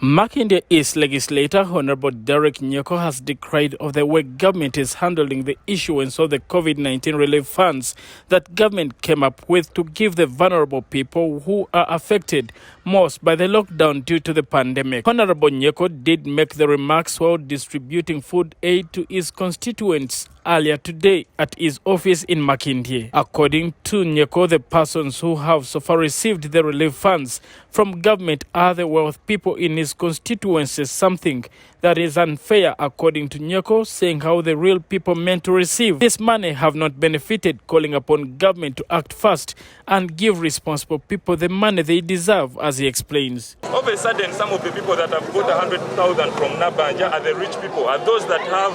Makinde East legislator Honorable Derrick Nyeko has decried of the way government is handling the issuance of the COVID-19 relief funds that government came up with to give the vulnerable people who are affected most by the lockdown due to the pandemic. Honorable Nyeko did make the remarks while distributing food aid to his constituents earlier today at his office in Makinde. According to Nyeko, the persons who have so far received the relief funds from government are the wealthy people in his constituency, something that is unfair, according to Nyeko, saying how the real people meant to receive this money have not benefited, calling upon government to act fast and give responsible people the money they deserve, as he explains. All of a sudden, some of the people that have got 100,000 from Nabanja are the rich people, are those that have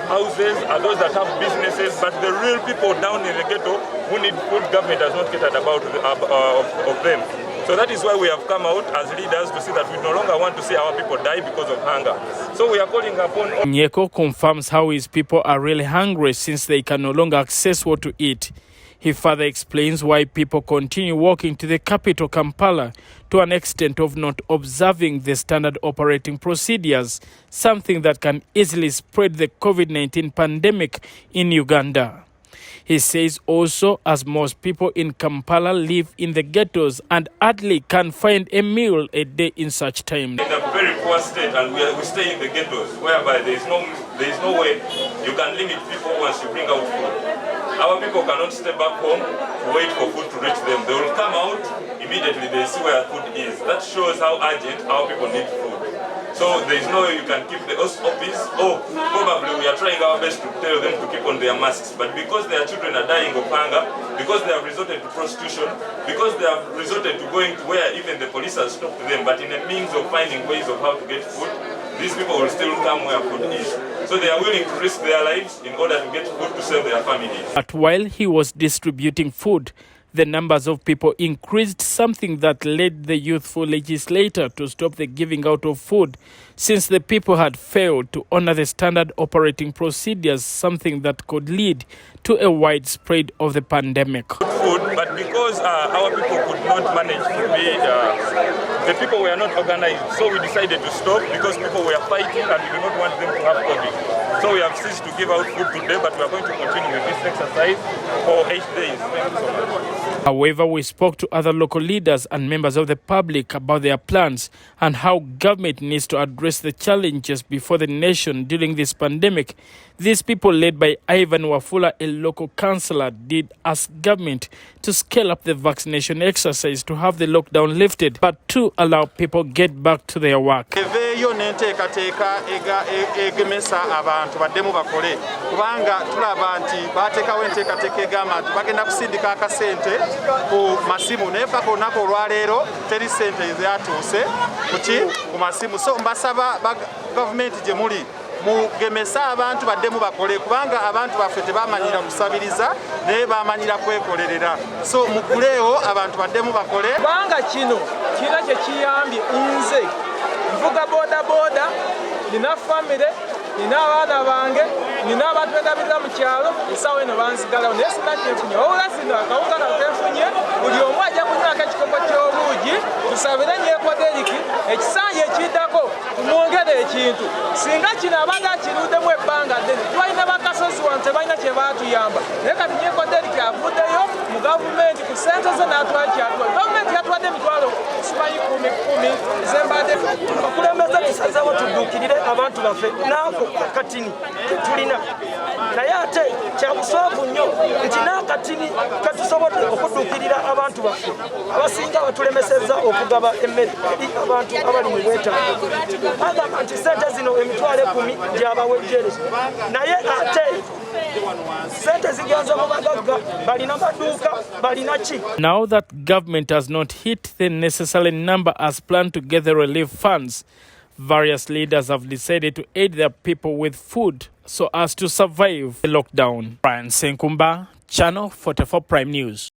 houses, are those that have businesses, but the real people down in the ghetto who need food, government has not catered about of them. So that is why we have come out as leaders to see that we no longer want to see our people die because of hunger. So we are calling upon... Nyeko confirms how his people are really hungry since they can no longer access what to eat. He further explains why people continue walking to the capital, Kampala, to an extent of not observing the standard operating procedures, something that can easily spread the COVID-19 pandemic in Uganda. He says also, as most people in Kampala live in the ghettos and hardly can find a meal a day in such time. In a very poor state, and we stay in the ghettos, whereby there is no way you can limit people once you bring out food. Our people cannot stay back home to wait for food to reach them. They will come out, immediately they see where food is. That shows how urgent our people need food. So there is no way you can keep the office. Probably we are trying our best to tell them to keep on their masks. But because their children are dying of hunger, because they have resorted to prostitution, because they have resorted to going to where even the police has stopped them, but in a means of finding ways of how to get food, these people will still come where food is. So they are willing to risk their lives in order to get food to serve their families. But while he was distributing food, the numbers of people increased, something that led the youthful legislator to stop the giving out of food since the people had failed to honor the standard operating procedures, something that could lead to a widespread of the pandemic. Food, but because our people could not manage to be, the people were not organized, so we decided to stop because people were fighting and we do not want them to have COVID. So we have ceased to give out food today, but we are going to continue with this exercise for 8 days. Thank you so much. However, we spoke to other local leaders and members of the public about their plans and how government needs to address the challenges before the nation during this pandemic. These people, led by Ivan Wafula, a local councillor, did ask government to scale up the vaccination exercise to have the lockdown lifted, but to allow people get back to their work. Abantu baddemu bakole kubanga tulaba nti bateekawo enteekateeka egamba nti bagenda kusindika akasente ku masimu naye paka olunaku olwaleero teri sente ezatuuse ku masimu. So mbasaba gavumenti gye muli mugemesa abantu baddemu bakole kubanga abantu baffe tebamanyira kusabiriza naye bamanyira kwekolerera. So muguleewo abantu baddemu bakole kubanga kino kirina kye kiyambye nze nvuga boda nina famire, nina abaana bange, nina abantu begabirira mu kyalo, essaawa eno banzigalawo naye sina kyenfunye. Wabula sino akawunga nakenfunye, buli omu ajja kunywako ekikopo ky'obuugi, tusabire Nyeko Derrick ekisanja ekiddako tumwongere ekintu. Singa kino abadde akiruddemu ebbanga ddene, twalina bakasozi wano tebalina kye baatuyamba. Naye kati Nyeko Derrick avuddeyo mu gavumenti ku ssente ze n'atwala kyatwala. Gavumenti yatwadde emitwalo simanyi 10 zembadde. Abakulembeze tusazeewo tudduukirire abantu baffe naako katini tulina naye ate kyabuswavu nnyo nti n'akatini katusobodde okudduukirira abantu baffe abasinga batulemesezza okugaba emmere eri abantu abali mu bwetaavu. Agamba nti ssente zino emitwalo 10 gyabawejjere naye ate ssente zigenze mu bagagga balina maduuka balina ki. Now that government has not hit the necessary number as planned to get the relief funds, various leaders have decided to aid their people with food so as to survive the lockdown. Brian Senkumba, Channel 44 Prime News.